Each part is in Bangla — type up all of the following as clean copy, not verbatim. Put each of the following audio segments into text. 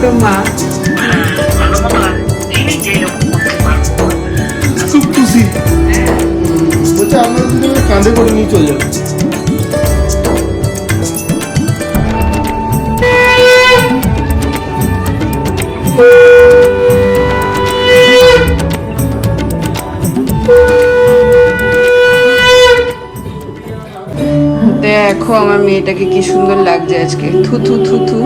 তো মা। খুব খুশি, বলছে আপনারা দুজনে কাঁধে করে নিয়ে চলে যাবে। দেখো আমার মেয়েটাকে কি সুন্দর লাগছে আজকে, থু থু থু থু।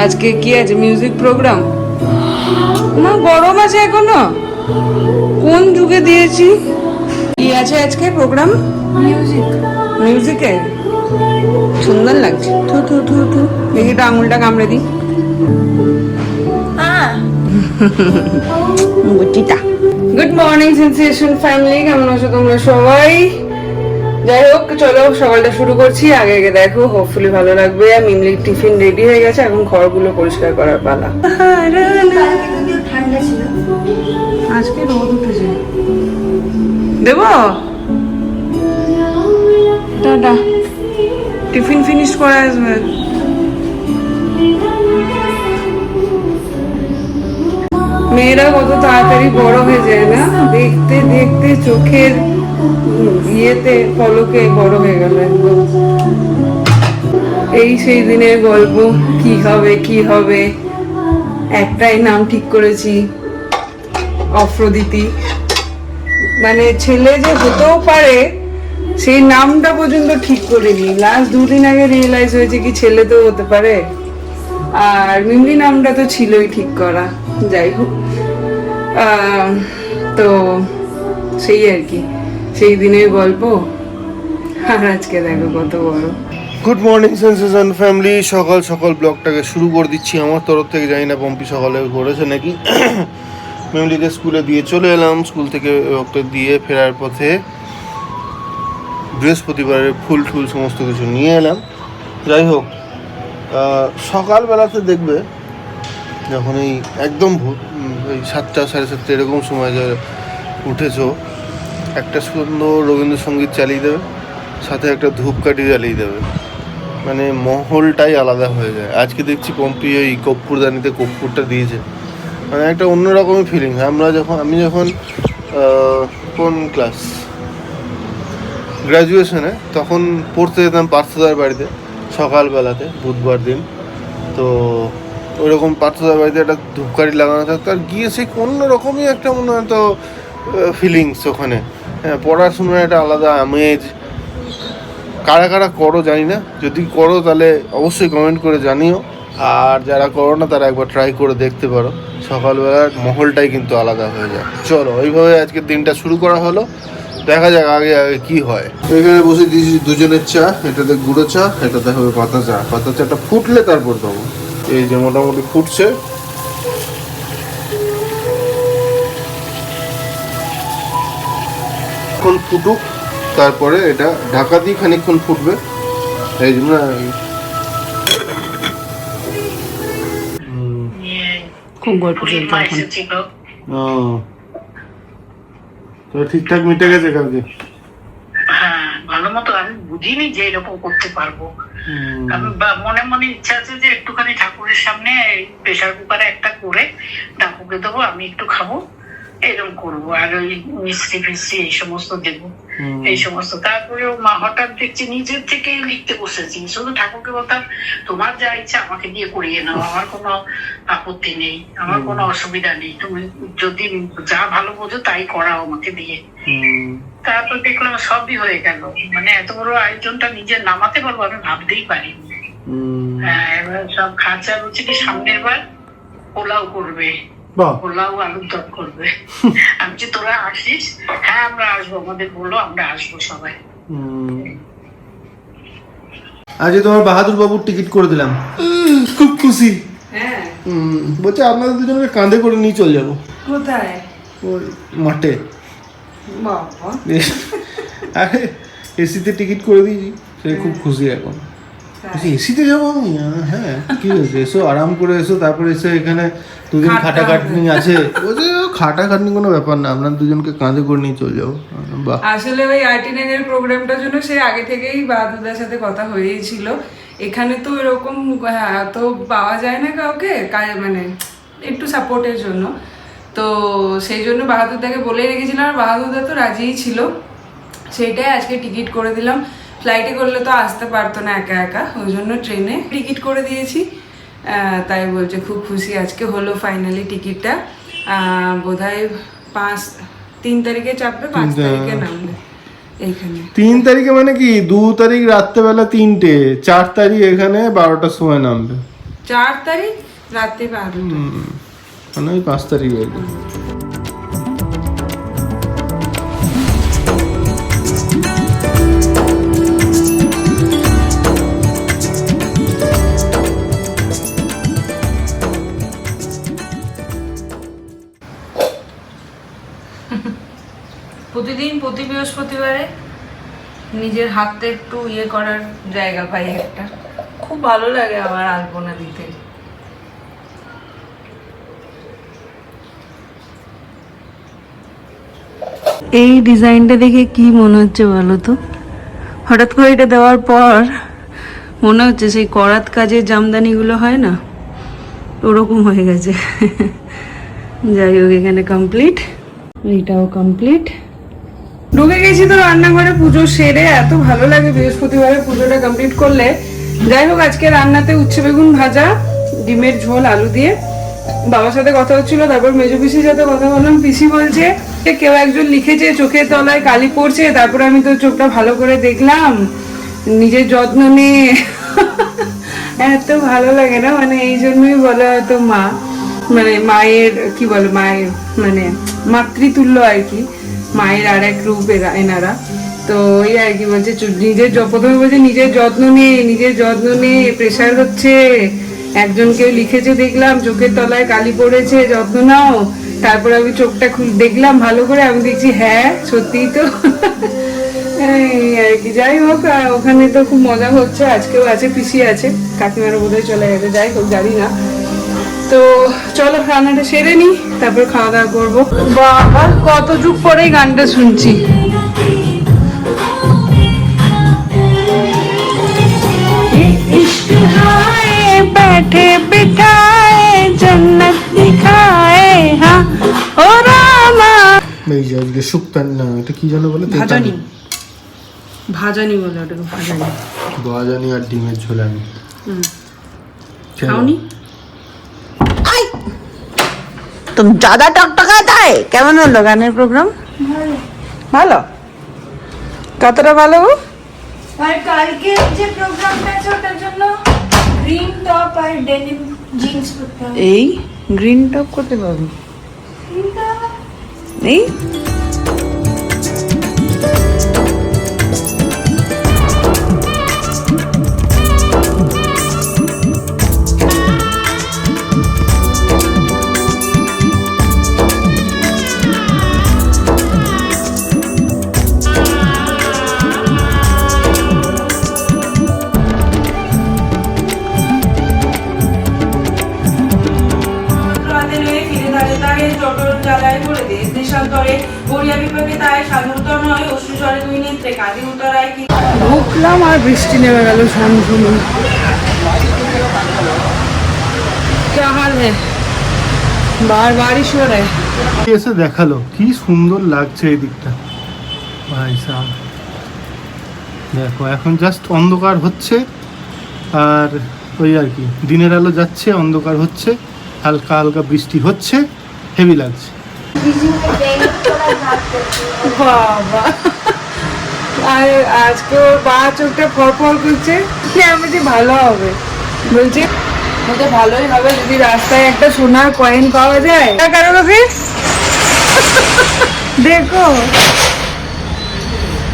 আজকে কি আছে, মিউজিক প্রোগ্রাম? না গরম আছে এখনো, কোন যুগে দিয়েছি? কি আছে আজকে প্রোগ্রাম? মিউজিকে সুন্দর লাগছে, থু থু থু থু। দেখি একটু আঙুলটা কামড়ে দিই। বুটিটা। গুড মর্নিং সেন্সেশন ফ্যামিলি, কেমন আছো তোমরা সবাই? যাই হোক চলো সকালটা শুরু করছি। আগে আগে দেখো, হোপফুলি ভালো লাগবে। মিমলির টিফিন রেডি হয়ে গেছে, এখন ঘরগুলো পরিষ্কার করার পালা। আজকে রোদ উঠেছে, দেবো টাটা। টিফিন ফিনিশ করে আসবে। মেয়েরা কত তাড়াতাড়ি বড় হয়ে যায় না, দেখতে দেখতে চোখের ইয়েতে পলকে বড় হয়ে গেল একদম। এই সেই দিনের গল্প, কি হবে কি হবে। একটাই নাম ঠিক করেছি, অফ্রোদিতি। মানে ছেলে যে হতেও পারে সেই নামটা পর্যন্ত ঠিক করিনি। লাস্ট দুদিন আগে রিয়েলাইজ হয়েছে কি ছেলে তো হতে পারে। আর মিমলি নামটা তো ছিলই ঠিক করা। যাই হোক, তো সেই আর কি, সেই দিনের গল্প। আর আজকে দেখো কত বড়। গুড মর্নিং সেন্সেশন ফ্যামিলি, সকাল সকাল ব্লগটাকে শুরু করে দিচ্ছি আমার তরফ থেকে। জানি না পম্পি সকালে করেছে নাকি। মিমলিকে স্কুলে দিয়ে চলে এলাম, স্কুল থেকে ওকে দিয়ে ফেরার পথে বৃহস্পতিবারের ফুল টুল সমস্ত কিছু নিয়ে এলাম। যাই হোক, সকালবেলাতে দেখবে যখন এই একদম ওই 7টা 7:30 এরকম সময় উঠেছো, একটা সুন্দর রবীন্দ্রসঙ্গীত চালিয়ে দেবে, সাথে একটা ধূপকাঠি জ্বালিয়ে দেবে, মানে মহলটাই আলাদা হয়ে যায়। আজকে দেখছি পম্পি ওই কর্পূরদানিতে কর্পূরটা দিয়েছে, মানে একটা অন্যরকমই ফিলিং। আমি যখন কোন ক্লাস, গ্র্যাজুয়েশনে, তখন পড়তে যেতাম পার্থদার বাড়িতে সকালবেলাতে, বুধবার দিন। তো ওইরকম পার্থদার বাড়িতে একটা ধূপকাঠি লাগানো থাকতো, আর গিয়ে সেই অন্যরকমই একটা মনে হয়তো ফিলিংস ওখানে। হ্যাঁ, পড়াশোনার একটা আলাদা আমেজ। কারা কারা করো জানি না, যদি করো তাহলে অবশ্যই কমেন্ট করে জানিও। আর যারা করো না তারা একবার ট্রাই করে দেখতে পারো। সকালবেলার মহলটাই কিন্তু আলাদা হয়ে যায়। চলো এইভাবে আজকের দিনটা শুরু করা হলো, দেখা যাক আগে আগে কি হয়। এখানে বসে দিয়েছি দুজনের চা, এটাতে গুঁড়ো চা, এটাতে হবে পাতা চা। পাতা চাটা ফুটলে তারপর দেবো। এই যে মোটামুটি ফুটছে, এখন ফুটুক, তারপরে এটা ঢাকা দিয়ে খানিকক্ষণ ফুটবে। এই জন্য খুব গল্প চলছে এখন। তো ঠিকঠাক মিটে গেছে কালকে? হ্যাঁ, ভালো মতো। আমি বুঝিনি যে এরকম করতে পারবো। আমি মনে মনে ইচ্ছা আছে যে একটুখানি ঠাকুরের সামনে প্রেসার কুকারে একটা করে ঠাকুরকে দেবো, আমি একটু খাবো, এরকম করবো। আর ওই মিষ্টি ফিষ্টি এই সমস্ত দেবো, এই সমস্ত। তারপরে মা হঠাৎ দেখছি নিজের থেকে লিখতে বসেছি। শুধু ঠাকুরকে বলতাম, তোমার যা ইচ্ছা আমাকে দিয়ে করিয়ে নাও, আমার কোনো আপত্তি নেই, আমার কোনো অসুবিধা নেই, তুমি যদি যা ভালো বোঝো তাই করাও আমাকে দিয়ে। তারপর দেখলাম সবই হয়ে গেল। মানে এত বড় আয়োজনটা নিজে নামাতে পারবো আমি ভাবতেই পারিনি। হ্যাঁ, এবার সব খাঁচা রুচি কি সামনের বার পোলাও করবে, পোলাও আলুর দম করবে। আমি যে তোরা আসিস? হ্যাঁ আমরা আসবো, আমাদের বললো আমরা আসবো সবাই। আজ তোমার বাহাদুর বাবুর টিকিট করে দিলাম, খুব খুশি। হ্যাঁ, বলছে আপনাদের দুজনকে কাঁধে করে নিয়ে চলে যাবো। কোথায়? ওই মাঠে। বাবা, আরে এসিতে টিকিট করে দিয়েছি, সে খুব খুশি এখন। এসিতে যাবো আমি? হ্যাঁ, কি হয়েছে, এসো আরাম করে এসো। তারপরে এসে এখানে দুদিন খাটাখাটনি আছে। বলছে খাটাখাটনি কোনো ব্যাপার না, আপনার দুজনকে কাঁধে করে নিয়ে চলে যাবো। আসলে ওই আর্টিনের প্রোগ্রামটার জন্য সে আগে থেকেই বাদুদার সাথে কথা হয়েই ছিল। এখানে তো এরকম তো পাওয়া যায় না কাউকে মানে একটু সাপোর্টের জন্য। তো সেই জন্য বাহাদুরদাকে বলে রেখেছিলাম, আর বাহাদুরদা তো রাজিই ছিল। সেইটাই আজকে টিকিট করে দিলাম। ফ্লাইটে করলে তো আসতে পারতো না একা একা, ওই জন্য ট্রেনে টিকিট করে দিয়েছি। তাই বলছে খুব খুশি আজকে হলো ফাইনালি টিকিটটা। বোধহয় 3 তারিখে চাপবে, 5 তারিখে নামবে এইখানে। 3 তারিখে মানে কি 2 তারিখ রাত্রেবেলা 3টে, 4 তারিখ এখানে 12টার সময় নামবে। 4 তারিখ রাত্রে 12টা, মানে ওই 5 তারিখ হইলো। প্রতিদিন প্রতি বৃহস্পতিবারে নিজের হাতে একটু করার জায়গা পাই একটা, খুব ভালো লাগে আমার আলপনা দিতে। এই ডিজাইনটা দেখে কি মনে হচ্ছে বলো তো? হঠাৎ করে এটা দেওয়ার পর মনে হচ্ছে সেই করাত কাজের জামদানিগুলো হয় না, ওরকম হয়ে গেছে। যাই হোক, এখানে কমপ্লিট, এইটাও কমপ্লিট। ঢুকে গেছি তো রান্নাঘরে, পুজো সেরে। এত ভালো লাগে বৃহস্পতিবারে পুজোটা কমপ্লিট করলে। যাই হোক, আজকে রান্নাতে উচ্ছে বেগুন ভাজা, ডিমের ঝোল আলু দিয়ে। বাবার সাথে কথা হচ্ছিল, তারপর মেজো পিসির সাথে কথা বললাম। পিসি বলছে কেউ একজন লিখেছে চোখের তলায় কালি পড়ছে। তারপর আমি তো চোখটা ভালো করে দেখলাম, নিজের যত্ন নিয়ে। এত ভালো লাগে না, মানে এই জন্যই বলা হয়তো মা, মানে মায়ের কি বলে, মায়ের মানে মাতৃতুল্য আর কি, মায়ের আর এক রূপ এনারা। তো ওই আর কি বলছে নিজের প্রথমে বলছে নিজের যত্ন নে, প্রেশার হচ্ছে, একজন কেউ লিখেছে দেখলাম চোখের তলায় কালি পড়েছে, যত্ন নাও। তারপর আমি চোখটা দেখলাম ভালো করে, আমি দেখছি হ্যাঁ সত্যিই তো। এই আর কি। যাই হোক, ওখানে তো খুব মজা হচ্ছে। আজকেও আছে, পিসি আছে, কাকিমারও বোধহয় চলে গেছে, যাই হোক জানি না। তো চলো রান্নাটা সেরে নি, তারপর খাওয়া দাওয়া করবো। বাবা কত যুগ পরে গানটা শুনছি। बैठे बिठाए जन्नत दिखाए हाँ ओ रामा। এই যে আজকে শুক্তান না, এটা কি জানো বলে? ভাজানি বলে ওটাকে, ভাজানি আর ডিমের ঝোলানি। খাওনি? तुम ज्यादा टकटकाता है। কেমন হলো গানের প্রোগ্রাম? ভালো। কতটা ভালো? আর কালকে যে প্রোগ্রামটা আছে ওটার জন্য গ্রিন টপ আর ডেনিম জিন্স পরতে হবে। এই গ্রিন টপ করতে পারবো এই ঢুকলাম আর বৃষ্টি নেমে গেল। শান্তনু क्या हाल है? बार बारिश हो रहा है। এসে দেখালো কি সুন্দর লাগছে এই দিকটা, ভাই সাহেব। দেখো এখন জাস্ট অন্ধকার হচ্ছে, আর ওই আর কি দিনের আলো যাচ্ছে, অন্ধকার হচ্ছে, হালকা হালকা বৃষ্টি হচ্ছে, হেভি লাগছে। বাবা আর আজকে ওর বা চোখটা ফরফর করছে, আমি যে ভালো হবে বলছে, বলতে ভালোই হবে যদি রাস্তায় একটা সোনার কয়েন পাওয়া যায়। কারো কাছে देखो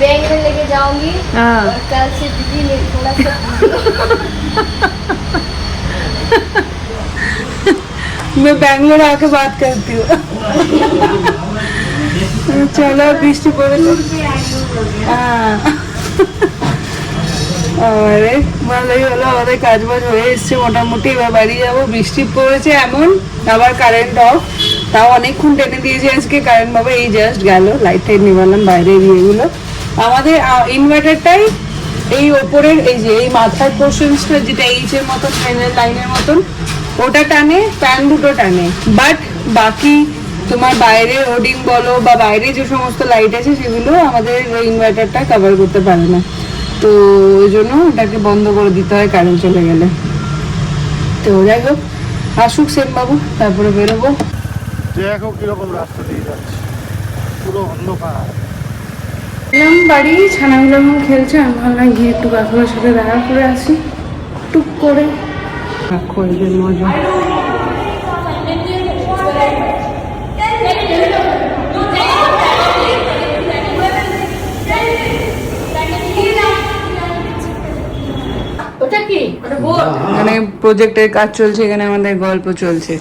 बैंक में लेके जाऊंगी हाँ और कल से दीदी ने थोड़ा सा मैं बैंगलोर आके बात करती हूँ। चलो বৃষ্টি পড়েছে হ্যাঁ আরে ভালোই হলো, আমাদের কাজ বাজ হয়ে এসছে মোটামুটি। এবার বাড়ি যাবো। বৃষ্টি পড়েছে এমন, আবার কারেন্ট অফ, তাও অনেকক্ষণ টেনে দিয়েছে আজকে কারেন্ট। বাবা এই জাস্ট গেল, লাইট টাইট নিবালাম বাইরে এগুলো। আমাদের ইনভার্টারটাই এই ওপরের এই যে এই মাথার পোর্শনসটা যেটা এইচ এর মতন ট্রেনের লাইনের মতন ওটা টানে, ফ্যান দুটো টানে, বাট বাকি তোমার বাইরে হোর্ডিং বলো বা বাইরে যে সমস্ত লাইট আছে সেগুলো আমাদের ইনভার্টারটা কভার করতে পারে না, তো ওই জন্য ওটাকে বন্ধ করে দিতে হয় কারেন্ট চলে গেলে। তো যাই হোক আসুক সেনবাবু, তারপরে বেরোবো। দেখো কিরকম রাস্তা দিয়ে যাচ্ছে, পুরো অন্ধকার। এলাম বাড়ি, ছানাগুলো এখন খেলছে, আমি ভাবলাম গিয়ে একটু কাকুর সাথে দেখা করে আসি টুক করে। কাকু এদের মজা। ওটা কি? ওটা বোর্ড। এখানে প্রজেক্টের কাজ চলছে, এখানে আমাদের গল্প চলছে।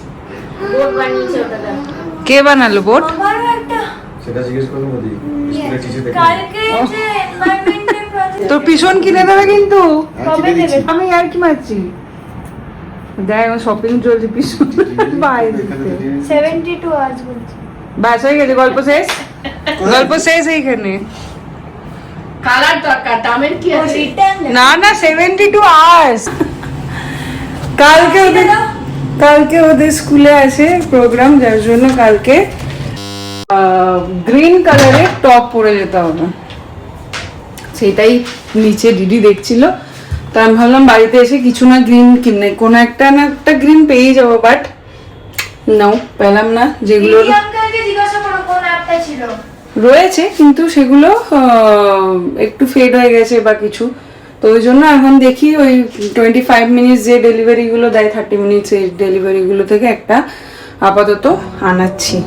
বোর্ড বানিয়েছে ওটা দেখো। কে বানালো বোর্ড? আমারও একটা সেটা জিজ্ঞেস করবো মোদি স্কুলের টিচার দেখে কালকে যে এনভায়রনমেন্টের প্রজেক্ট তোর পিছন কিনে দেবে কিন্তু। কবে দেবে? আমি আর কি মারছি, দেখ শপিং চলছে পিছন বাইরে। 72 আওয়ার্স বলছি। বাস হয়ে গেছে, গল্প শেষ, গল্প শেষ এইখানে। কালার দরকার, দামের কি আছে? না না 72 আওয়ার্স। কালকে ওদের স্কুলে আছে প্রোগ্রাম, যার জন্য কালকে গ্রিন কালারের টপ পরে যেতে হবে, সেটাই নিচে দিদি দেখছিল। তো আমি ভাবলাম বাড়িতে এসে কিছু না গ্রিন কিনে কোনো একটা না একটা গ্রিন পেয়ে যাবো, বাট নাও পেলাম না। যেগুলো দিদি আঙ্কেলকে জিজ্ঞাসা করো কোন অ্যাপটা ছিল। রয়েছে কিন্তু সেগুলো একটু ফেড হয়ে গেছে বা কিছু, তো ওই জন্য এখন দেখি ওই 25 মিনিটস যে ডেলিভারিগুলো দেয়, 30 মিনিটস এই ডেলিভারিগুলো থেকে একটা আপাতত আনাচ্ছি।